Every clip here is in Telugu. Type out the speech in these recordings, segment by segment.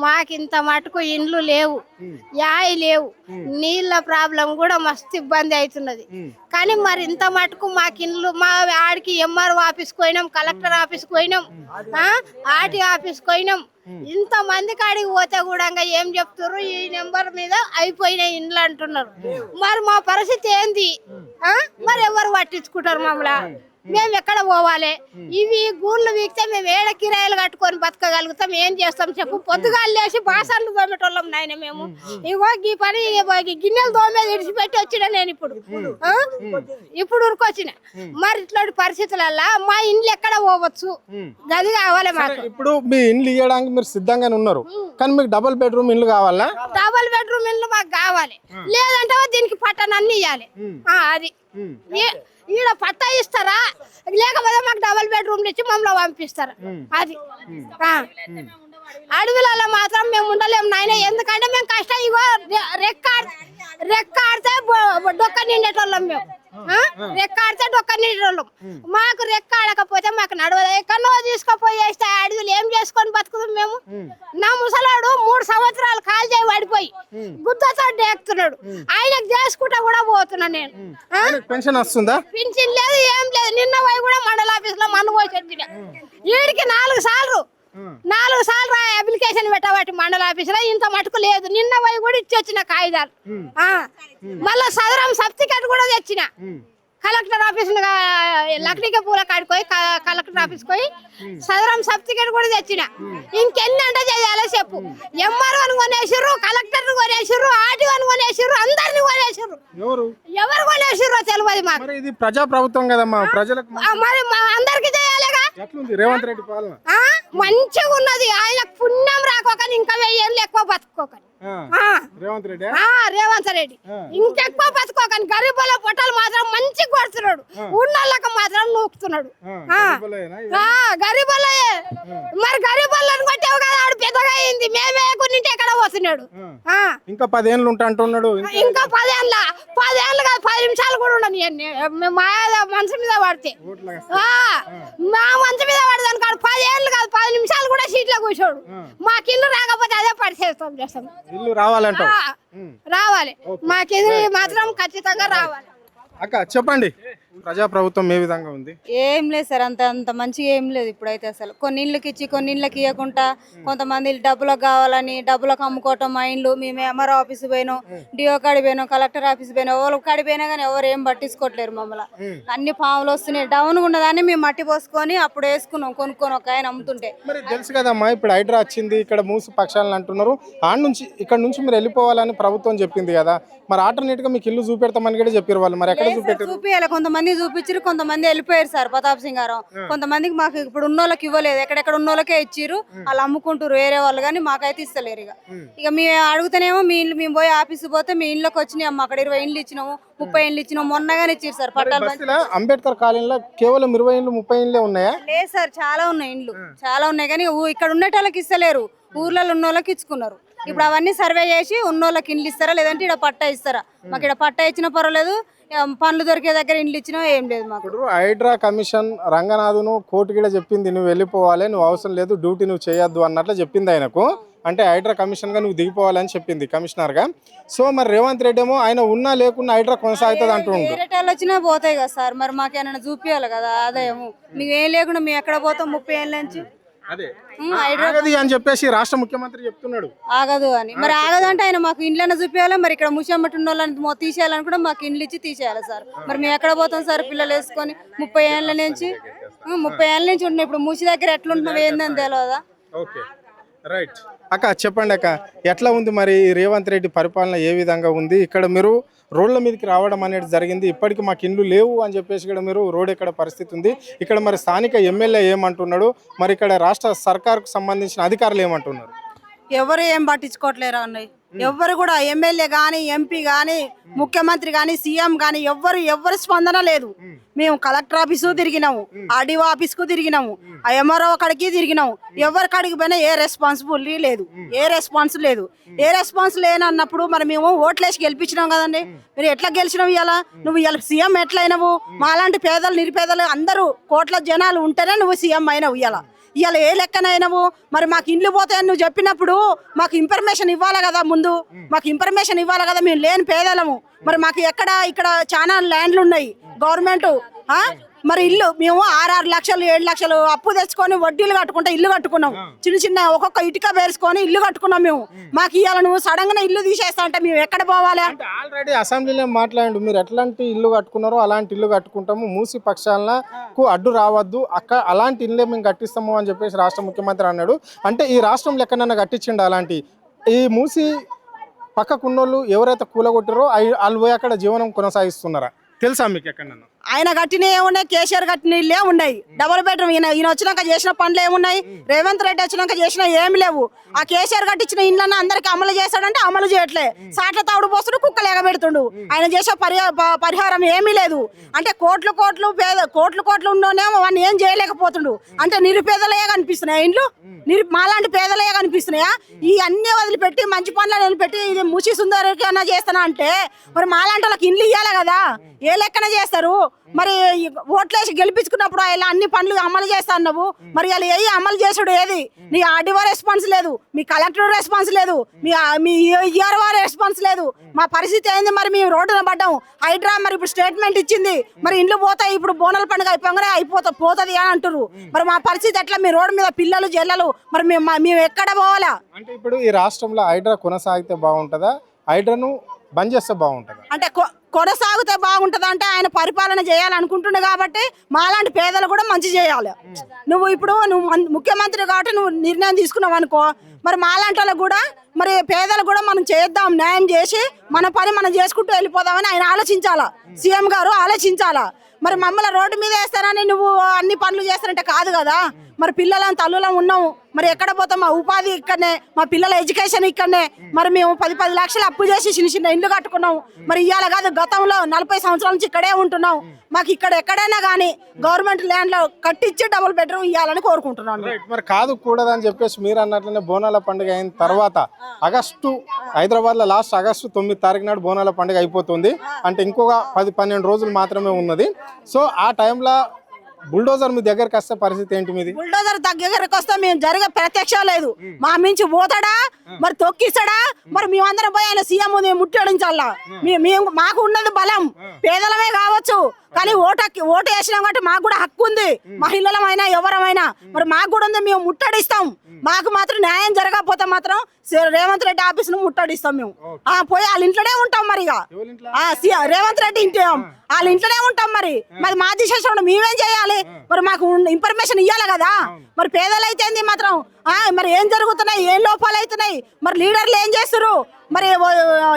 మాకింత మటుకు ఇండ్లు లేవు, యాయి లేవు, నీళ్ళ ప్రాబ్లం కూడా మస్తు ఇబ్బంది అవుతున్నది. కానీ మరి ఇంత మటుకు మాకు ఇండ్లు మా ఆడికి ఎంఆర్ఓ ఆఫీస్కి పోయినాం, కలెక్టర్ ఆఫీస్కి పోయినాం, ఆర్టీ ఆఫీస్కి పోయినాం. ఇంత మంది కాడికి పోతే కూడా ఏం చెప్తారు, ఈ నెంబర్ మీద అయిపోయిన ఇండ్లు అంటున్నారు. మరి మా పరిస్థితి ఏంది? మరి ఎవరు పట్టించుకుంటారు మమ్మల్ని? మేము ఎక్కడ పోవాలి? ఇవి గూళ్ళు వీక్తే మేము ఏడ కిరాయిలు కట్టుకొని బతకగలుగుతాం? ఏం చేస్తాం చెప్పు? పొద్దుగాలు లేచి బాసన్లు తోమేటోళ్ళం నాయన మేము. ఇగో ఈ పని గిన్నెలు తోమేది విడిచిపెట్టి వచ్చిన నేను ఇప్పుడు ఉరికొచ్చిన. మరి ఇట్లాంటి పరిస్థితులల్లా మా ఇండ్లు ఎక్కడ పోవచ్చు? గది కావాలి మాకు. ఇప్పుడు మీ ఇండ్లు ఇవ్వడానికి మీరు సిద్ధంగానే ఉన్నారు, కానీ మీకు డబుల్ బెడ్రూమ్ ఇల్లు కావాలా? డబుల్ బెడ్రూమ్ ఇల్లు మాకు కావాలి, లేదంటే దీనికి పట్టణాన్ని ఇవ్వాలి. అది ఈడ పట్టా ఇస్తారా, లేకపోతే మాకు డబుల్ బెడ్రూమ్లు ఇచ్చి మమ్మల్ని పంపిస్తారా? అది అడవులలో మాత్రం మేము ఉండలేము నాయన. ఎందుకంటే మేము కష్టం. ఇగో రెక్కాడితే డొక్క నిండేటోళ్ళం మేము, రెక్కాడితే డొక్క నిండేటోళ్ళం. మాకు రెక్కాడకపోతే మాకు నడవదు. ఎక్కడో తీసుకుపోయి వేస్తే అడవులు ఏం చేసుకొని బతుకుతాం మేము? నా ముసలాడు 3 సంవత్సరాలు కాలు చేయి పడిపోయి గుద్దతో డేక్కుతున్నాడు. ఆయనకు చేసుకుంటా కూడా పోతున్నా నేను. పెన్షన్ వస్తుందా? పింఛన్ లేదు, ఏం లేదు. నిన్న పోయి కూడా మండల ఆఫీస్ లో మన్ను పోసి వీడికి 4 సార్లు అప్లికేషన్ పెట్టబట్టి మండల ఆఫీస్ లో ఇంత మటుకు లేదు. నిన్న పోయి కూడా ఇచ్చి వచ్చిన కాగితాలు. మళ్ళా సదరం సర్టిఫికేట్ కూడా తెచ్చిన. కలెక్టర్ ఆఫీస్ లక్డిక పూల కాడిపోయి కలెక్టర్ ఆఫీస్ పోయి సదరం సర్టిఫికేట్ కూడా తెచ్చిన. ఇంకెన్ని అంటే చేయాలో చెప్పు? ఎంఆర్ఓని కొనేసిర్రు, కలెక్టర్ కొనేసిర్రు, ఆర్టీఓని కొనేసిర్రు, అందరిని కొనేసిర్రు. ఎవరు కొనేసిర్రో తెలియదు మాకు. ఇది ప్రజా ప్రభుత్వం కదమ్మా, ప్రజలకు మరి అందరికి చేయాలిగా. రేవంత్ రెడ్డి పాలన మంచిగా ఉన్నది. ఆయన పుణ్యం రాకోకని ఇంకా 1000 ఏళ్ళు ఎక్కువ బతుకోకని రేవంత్ రెడ్డి ఇంకెక్కువ బతుకోకని. గరీబుల పొట్టలు మాత్రం మంచిగా కొడుతున్నాడు, ఉన్నోళ్ళకి మాత్రం నూకుతున్నాడు. గరీబులే మరి గరీబులను కొట్టేవు కదా, ఆడు పెద్దగా అయింది. మేమే కొన్నింటి ఎక్కడ పోతున్నాడు. ఇంకా 10 ఏళ్ళు ఉంటా అంటున్నాడు. ఇంకా 10 ఏళ్ళ 10 ఏళ్ళు కాదు, 10 నిమిషాలు కూడా ఉండని. మా మనసు మీద పడితే మా మనసు మీద పడదాను కాదు. 10 ఏళ్ళు కాదు, 10 నిమిషాలు కూడా సీట్లో కూర్చోడు. మాకు ఇల్లు రాకపోతే అదే పరిస్థితి చేస్తాం. ఇల్లు రావాలంట, రావాలి. మాకు ఇది మాత్రం ఖచ్చితంగా రావాలి. అక్క చెప్పండి, ప్రజా ప్రభుత్వం ఏ విధంగా ఉంది? ఏం లేదు సార్, అంత మంచిగా ఏం లేదు ఇప్పుడైతే. అసలు కొన్ని ఇళ్ళకి ఇచ్చి కొన్ని ఇళ్ళకి ఇవ్వకుండా కొంతమంది డబ్బులకు కావాలని డబ్బులకు అమ్ముకోవటం. మా ఇండ్లు మేము ఎంఆర్ఓ ఆఫీస్ పోయినాం, డిఓ కాడి పోయినాం, కలెక్టర్ ఆఫీస్ పోయినాం. ఎవరు కాడి పోయినా కానీ ఎవరు ఏం పట్టించుకోవట్లేరు మమ్మల్ని. అన్ని పాములు వస్తున్నాయి. డౌన్ ఉన్నదాన్ని మేము మట్టి పోసుకొని అప్పుడు వేసుకున్నాం, కొనుక్కొని ఒక ఆయన అమ్ముతుంటే. మరి తెలుసు కదమ్మా, ఇప్పుడు హైడ్రా వచ్చింది, ఇక్కడ మూసి పక్షాలను అంటున్నారు. ఇక్కడ నుంచి మీరు వెళ్ళిపోవాలని ప్రభుత్వం చెప్పింది కదా. మరి ఆల్టర్నేట్ గా మీకు ఇల్లు చూపెడతామని కూడా చెప్పారు వాళ్ళు. మరి ఎక్కడ చూపించాలి? కొంతమంది చూపించారు, కొంతమంది వెళ్ళిపోయారు సార్ ప్రతాప్ సింగారావు. కొంతమందికి మాకు ఇప్పుడు ఉన్నోళ్ళకి ఇవ్వలేదు, ఎక్కడెక్కడ ఉన్నోళ్ళకే ఇచ్చిర్రు. వాళ్ళు అమ్ముకుంటారు వేరే వాళ్ళు, కానీ మాకైతే ఇస్తలేరు. ఇక మేము అడుగుతానేమో మీ ఇల్లు మేము పోయి ఆఫీస్ పోతే మీ ఇంట్లోకి వచ్చినాయి అమ్మ, అక్కడ 20 ఇండ్లు ఇచ్చినాము, 30 ఇండ్లు ఇచ్చినాము, మొన్నగానే ఇచ్చారు సార్ పట్టాలు. అంబేద్కర్ కాలనీలో కేవలం 20 ఇండ్లు 30 ఇండ్లే ఉన్నాయా? లేదు సార్, చాలా ఉన్నాయి ఇండ్లు, చాలా ఉన్నాయి. కానీ ఇక్కడ ఉండేటోళ్ళకి ఇస్తలేరు, ఊర్లలో ఉన్నోళ్ళకి ఇచ్చుకున్నారు. ఇప్పుడు అవన్నీ సర్వే చేసి ఉన్నోళ్ళకి ఇండ్లు ఇస్తారా, లేదంటే ఇక్కడ పట్టా ఇస్తారా? మాకు ఇక్కడ పట్టా ఇచ్చినా పర్వాలేదు, పనులు దొరికే దగ్గర ఇండ్లు ఇచ్చినా ఏం లేదు మాకు. హైడ్రా కమిషన్ రంగనాథును కోర్టు కూడా చెప్పింది, నువ్వు వెళ్ళిపోవాలి, నువ్వు అవసరం లేదు, డ్యూటీ నువ్వు చేయొద్దు అన్నట్లు చెప్పింది ఆయనకు. అంటే హైడ్రా కమిషన్ గా నువ్వు దిగిపోవాలని చెప్పింది కమిషనర్ గా. సో మరి రేవంత్ రెడ్డి ఏమో ఆయన ఉన్నా లేకున్నా హైడ్రా కొనసాగుతుంది అంటుండు. వేరేటాళ్ళు వచ్చినా పోతాయి కదా సార్, మరి మాకేమైనా చూపించాలి కదా ఆదాయము. నువ్వేం లేకుండా మేము ఎక్కడ పోతాం 30 ఏళ్ళ నుంచి? అని చెప్పేసి రాష్ట్ర ముఖ్యమంత్రి చెప్తున్నాడు. ఆగదు అని. మరి ఆగదు అంటే ఆయన మాకు ఇండ్లన్నా చూపించాలి. మరి ఇక్కడ ముసమ్మటి ఉన్న వాళ్ళని తీసేయాలని కూడా మాకు ఇండ్లు ఇచ్చి తీసేయాలి సార్. మరి మేము ఎక్కడ పోతాం సార్ పిల్లలు వేసుకొని? 30 ఏళ్ళ నుంచి ఉంటున్నాం. ఇప్పుడు మూసి దగ్గర ఎట్లుంటున్నాం ఏందని తెలియదా? రైట్ అక్క చెప్పండి అక్క, ఎట్లా ఉంది మరి రేవంత్ రెడ్డి పరిపాలన ఏ విధంగా ఉంది? ఇక్కడ మీరు రోడ్ల మీదకి రావడం అనేది జరిగింది, ఇప్పటికి మాకు ఇండ్లు లేవు అని చెప్పేసి ఇక్కడ మీరు రోడ్ ఎక్కడ పరిస్థితి ఉంది? ఇక్కడ మరి స్థానిక ఎమ్మెల్యే ఏమంటున్నాడు, మరి ఇక్కడ రాష్ట్ర సర్కార్కు సంబంధించిన అధికారులు ఏమంటున్నారు? ఎవరు ఏం పట్టించుకోవట్లేరు అన్నయ్య. ఎవ్వరు కూడా ఎమ్మెల్యే గాని, ఎంపీ గాని, ముఖ్యమంత్రి గాని, సీఎం గాని ఎవ్వరు స్పందన లేదు. మేము కలెక్టర్ ఆఫీసు తిరిగినాము, ఆర్డీఓ ఆఫీస్ కు తిరిగినాము, ఆ ఎంఆర్ఓ కాడికి తిరిగినాము. ఎవరి కాడికి పోయినా ఏ రెస్పాన్సిబిలిటీ లేదు, ఏ రెస్పాన్స్ లేదు. ఏ రెస్పాన్స్ లేనన్నప్పుడు మరి మేము ఓట్లేసి గెలిపించినాం కదండి. మీరు ఎట్లా గెలిచినావు? ఇవాళ నువ్వు ఇవాళ సీఎం ఎట్లయినావు? మాలాంటి పేదలు నిరుపేదలు అందరూ కోట్ల జనాలు ఉంటేనే నువ్వు సీఎం అయినావు. ఇవాళ ఇవాళ ఏ లెక్కనైనావు మరి మాకు ఇండ్లు పోతాయని నువ్వు చెప్పినప్పుడు మాకు ఇన్ఫర్మేషన్ ఇవ్వాలి కదా, ముందు మాకు ఇన్ఫర్మేషన్ ఇవ్వాలి కదా. మేము లేని పేదలము, మరి మాకు ఇక్కడ చాలా ల్యాండ్లు ఉన్నాయి గవర్నమెంట్. మరి ఇల్లు మేము 6 లక్షలు 7 లక్షలు అప్పు తెచ్చుకొని వడ్డీలు కట్టుకుంటా ఇల్లు కట్టుకున్నాం. చిన్న ఒక్కొక్క ఇటుక వేసుకొని ఇల్లు కట్టుకున్నాం మేము. మాకు ఇవాళ నువ్వు సడన్ గా ఇల్లు తీసేస్తా అంటే మేము ఎక్కడ పోవాలి? ఆల్రెడీ అసెంబ్లీలో మాట్లాడండి, మీరు ఎట్లాంటి ఇల్లు కట్టుకున్నారో అలాంటి ఇల్లు కట్టుకుంటాము, మూసి పక్షాలకు అడ్డు రావద్దు, అలాంటి ఇల్లే మేము కట్టిస్తాము అని చెప్పేసి రాష్ట్ర ముఖ్యమంత్రి అన్నాడు. అంటే ఈ రాష్ట్రంలో ఎక్కడన్నా కట్టించండి అలాంటి? ఈ మూసి పక్కకున్నోళ్ళు ఎవరైతే కూలగొట్టారో వాళ్ళు పోయి అక్కడ జీవనం కొనసాగిస్తున్నారా తెలుసా మీకు ఎక్కడన్నా? ఆయన కట్టిన ఏమున్నాయి, కేసీఆర్ కట్టిన ఇల్లే ఉన్నాయి. డబుల్ బెడ్రూమ్ ఈయన వచ్చినాక చేసిన పనులు ఏమున్నాయి, రేవంత్ రెడ్డి వచ్చినాక చేసిన ఏమి లేవు. ఆ కేసీఆర్ కట్టించిన ఇండ్లన్నా అందరికి అమలు చేస్తాడంటే అమలు చేయట్లే. సాట్ల తావుడు పోస్తుడు, కుక్కలు ఎగబెడుతుండు. ఆయన చేసే పరిహారం ఏమీ లేదు. అంటే కోట్లు ఉన్నోనేమో వాడిని ఏం చేయలేకపోతుండు. అంటే నిరుపేదలే కనిపిస్తున్నాయా ఇండ్లు? మాలాంటి పేదలే కనిపిస్తున్నాయా? ఈ అన్ని వదిలిపెట్టి మంచి పనులను వదిలిపెట్టి ఇది ముసి సుందరికన్నా చేస్తానా అంటే మరి మాలాంటి వాళ్ళకి ఇండ్లు ఇవ్వాలి కదా. ఏ లెక్కన చేస్తారు? మరి ఓట్లేసి గెలిపించుకున్నప్పుడు ఇలా అన్ని పనులు అమలు చేస్తా అన్నావు, మరి అలా ఏ అమలు చేసుడు ఏది? నీ ఆర్డీఓ రెస్పాన్స్ లేదు, మీ కలెక్టర్ రెస్పాన్స్ లేదు, మీ ఈఆర్ఓ రెస్పాన్స్ లేదు. మా పరిస్థితి ఏంది? మరి మేము రోడ్డున పడ్డాం. హైడ్రా మరి ఇప్పుడు స్టేట్మెంట్ ఇచ్చింది, మరి ఇండ్లు పోతాయి, ఇప్పుడు బోనాల పండుగ అయిపోగానే పోతుంది అని అంటారు. మరి మా పరిస్థితి ఎట్లా? మీ రోడ్డు మీద పిల్లలు జల్లలు, మరి మేము ఎక్కడ పోవాలా? అంటే ఇప్పుడు ఈ రాష్ట్రంలో హైడ్రా కొనసాగితే బాగుంటుందా, హైడ్రాను బంద్ చేస్తే బాగుంటుందా? అంటే కొనసాగితే బాగుంటుంది అంటే ఆయన పరిపాలన చేయాలనుకుంటుండే కాబట్టి మాలాంటి పేదలు కూడా మంచి చేయాలి. నువ్వు ముఖ్యమంత్రి కాబట్టి నువ్వు నిర్ణయం తీసుకున్నావు అనుకో, మరి మాలాంటి వాళ్ళకు కూడా మరి పేదలు కూడా మనం చేద్దాం, న్యాయం చేసి మన పని మనం చేసుకుంటూ వెళ్ళిపోదామని ఆయన ఆలోచించాలా, సీఎం గారు ఆలోచించాలా. మరి మమ్మల్ని రోడ్డు మీద వేస్తారని నువ్వు అన్ని పనులు చేస్తారంటే కాదు కదా. మరి పిల్లలను తల్లులం ఉన్నాము, మరి ఎక్కడ పోతాం? మా ఉపాధి ఇక్కడనే, మా పిల్లల ఎడ్యుకేషన్ ఇక్కడనే. మరి మేము 10 లక్షలు అప్పు చేసి చిన్న ఇల్లు కట్టుకున్నాం. మరి ఇవాళ కాదు, గతంలో 40 సంవత్సరాల నుంచి ఇక్కడే ఉంటున్నాం. మాకు ఇక్కడ ఎక్కడైనా కానీ గవర్నమెంట్ ల్యాండ్ లో కట్టించి డబుల్ బెడ్రూమ్ ఇవ్వాలని కోరుకుంటున్నాను. మరి కాదు కూడదని చెప్పేసి మీరు అన్నట్లనే బోనాల పండుగ అయిన తర్వాత హైదరాబాద్ లో లాస్ట్ ఆగస్టు 9 తారీఖు నాడు బోనాల పండుగ అయిపోతుంది. అంటే ఇంకొక 10-12 రోజులు మాత్రమే ఉన్నది. సో ఆ టైంలో బుల్డోజర్ మీ దగ్గరకు వస్తే పరిస్థితి ఏంటి మీది? బుల్డోజర్ దగ్గరకు వస్తే మేము జరిగే ప్రత్యక్ష లేదు. మా మించి పోతాడా, మరి తొక్కిస్తాడా? మరి మేమందరం పోయి ఆయన సీఎం ముట్టడించాలా? మాకు ఉన్నది బలం, పేదలమే కావచ్చు, కానీ ఓటు వేసినాం కాబట్టి మాకు కూడా హక్కు ఉంది. మహిళలమైనా ఎవరమైనా మరి మాకు కూడా ఉంది, మేము ముట్టడిస్తాం. మాకు మాత్రం న్యాయం జరగకపోతే మాత్రం రేవంత్ రెడ్డి ఆఫీస్ ను ముట్టడిస్తాం. మేము పోయి వాళ్ళ ఇంట్లోనే ఉంటాం. మరి రేవంత్ రెడ్డి ఇంటి వాళ్ళ ఇంట్లోనే ఉంటాం. మరి మా దిశ మేమేం చేయాలి? మరి మాకు ఇన్ఫర్మేషన్ ఇవ్వాలి కదా. మరి పేదలు అయితే మాత్రం మరి ఏం జరుగుతున్నాయి, ఏం లోపాలు అవుతున్నాయి, మరి లీడర్లు ఏం చేస్తారు, మరి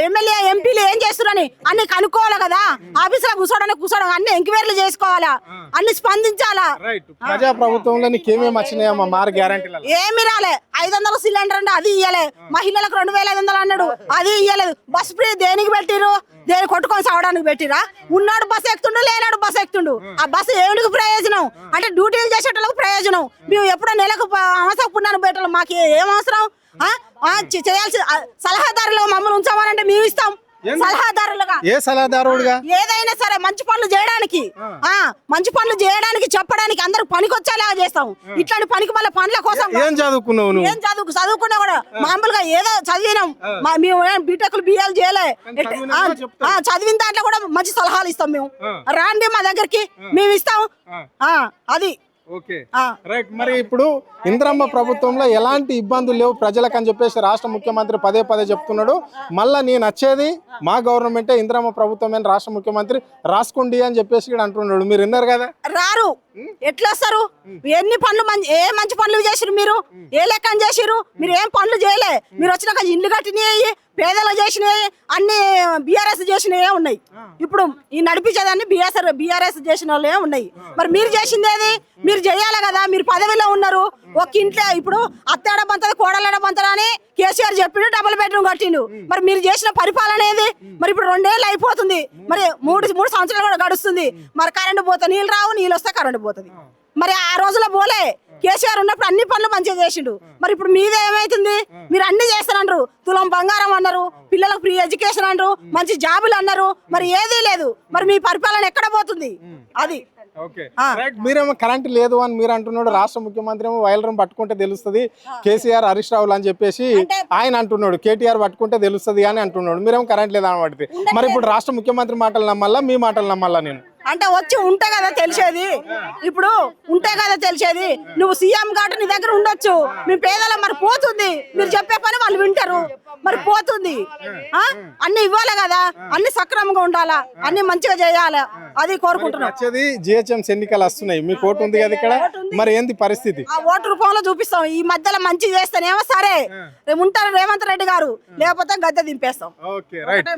ఎమ్మెల్యే ఎంపీలు ఏం చేస్తారని అన్ని కనుక్కోవాలి కదా. ఆఫీసులో కూర్చోడం అన్ని ఎంక్వైరీలు చేసుకోవాలా, అన్ని స్పందించాలా. ప్రజా ప్రభుత్వంలో నీకేమేమి వచ్చినాయమ్మా మార్ గ్యారంటీలు? ఏమి రాలే. 500 సిలిండర్ అంటే అది ఇయ్యలే. మహిళలకు 2500 అన్నాడు, అది ఇయ్యలేదు. బస్ ఫ్రీ దేనికి పెట్టిరు? దేని కొట్టుకొని సావడానికి పెట్టిరా? ఉన్నాడు బస్సు ఎక్కుతుండు, లేనాడు బస్సు ఎక్కుతుండు. ఆ బస్సు ఏమిటికి ప్రయోజనం? అంటే డ్యూటీలు చేసేటోళ్ళకి ప్రయోజనం. మేము ఎప్పుడో నెలకు అవసరం పున్నాను పెట్టాలి, మాకు ఏం అవసరం? చేయాల్సి సలహాదారులు మమ్మల్ని ఉంచామనంటే మేము ఇస్తాం. సలహాదారులుగా ఏ సలహాదారుడుగా ఏదైనా సరే మంచి పనులు చేయడానికి చెప్పడానికి అందరూ పనికొచ్చేలా చేస్తాం. ఇట్లాంటి పనికి మళ్ళీ పనుల కోసం ఏం చదువుకున్నావు? చదువుకున్నా కూడా మామూలుగా ఏదో చదివినాం. మేము బీటెక్లు బిఏలు చేయలే. చదివిన దాంట్లో కూడా మంచి సలహాలు ఇస్తాం. మేము రాండి మా దగ్గరికి, మేము ఇస్తాం. అది ఓకే రైట్. మరి ఇప్పుడు ఇందిరమ్మ ప్రభుత్వంలో ఎలాంటి ఇబ్బందులు లేవు ప్రజలకు అని చెప్పేసి రాష్ట్ర ముఖ్యమంత్రి పదే చెప్తున్నాడు. మళ్ళా నేను వచ్చేది మా గవర్నమెంటే, ఇందిరమ్మ ప్రభుత్వం అని రాష్ట్ర ముఖ్యమంత్రి రాసుకోండి అని చెప్పేసి కూడా అంటున్నాడు. మీరు విన్నారు కదా? రారు, ఎట్లా వస్తారు? ఎన్ని పనులు ఏ మంచి పనులు చేసిరు? మీరు ఏ లెక్కన చేసిరు? మీరు ఏం పనులు చేయలే. మీరు వచ్చినాక ఇల్లు కట్టినవి, పేదలు చేసినవి అన్ని బీఆర్ఎస్ చేసినవే ఉన్నాయి. ఇప్పుడు ఈ నడిపించేదాన్ని బీఆర్ఎస్ చేసిన వాళ్ళే ఉన్నాయి. మరి మీరు చేసింది ఏది? మీరు చేయాలి కదా. మీరు పదవిలో ఉన్నారు. ఒక ఇంట్లో ఇప్పుడు అత్తేడ బంతది కోడలేడ బంతదా అని కేసీఆర్ చెప్పిండు, డబుల్ బెడ్రూమ్ కట్టిండు. మరి మీరు చేసిన పరిపాలన ఏది? మరి ఇప్పుడు 2 ఏళ్ళు అయిపోతుంది, మరి 3 సంవత్సరాలు కూడా గడుస్తుంది. మరి కరెంటు పోతే నీళ్ళు రావు, నీళ్ళు వస్తే కరెంటు పోతుంది. మరి ఆ రోజులో పోలే. కేసీఆర్ ఉన్నప్పుడు అన్ని పనులు మంచిగా చేసిండు. మరి ఇప్పుడు మీదే ఏమైతుంది? మీరు అన్ని చేస్తారన్నారు, తులం బంగారం అన్నారు, పిల్లలకు ఫ్రీ ఎడ్యుకేషన్ అన్నారు, మంచి జాబులు అన్నారు, మరి ఏదీ లేదు. మరి మీ పరిపాలన ఎక్కడ పోతుంది? అది ఓకే రైట్. మీరేమో కరెంట్ లేదు అని మీరు అంటున్నాడు, రాష్ట్ర ముఖ్యమంత్రి ఏమో వైలరం పట్టుకుంటే తెలుస్తుంది, కేసీఆర్ హరీష్ రావులు అని చెప్పేసి ఆయన అంటున్నాడు, కేటీఆర్ పట్టుకుంటే తెలుస్తుంది అని అంటున్నాడు, మీరేమో కరెంట్ లేదు అని పడితే మరి ఇప్పుడు రాష్ట్ర ముఖ్యమంత్రి మాటలు నమ్మాలా మీ మాటలు నమ్మాలా? నేను అంటే వచ్చి ఉంటే కదా తెలిసేది, ఇప్పుడు ఉంటే కదా తెలిసేది. నువ్వు సీఎం కాబట్టి నీ దగ్గర ఉండొచ్చు, మీ పేదల మరి పోతుంది, మీరు చెప్పే పని వాళ్ళు వింటారు, మరి పోతుంది. అన్ని ఇవ్వాలి కదా, అన్ని సక్రమంగా ఉండాలా, అన్ని మంచిగా చేయాలి, అది కోరుకుంటున్నాం. వచ్చేది జిహెచ్ఎంసీ ఎన్నికలు వస్తున్నాయి, మీ ఓటు ఉంది కదా ఇక్కడ, మరి ఏంది పరిస్థితి? ఆ ఓటు రూపంలో చూపిస్తాం, ఈ మధ్యలో మంచి చేస్తేనేమో సరే ఉంటారు రేవంత్ రెడ్డి గారు, లేకపోతే గద్దె దింపేస్తాం. Okay right.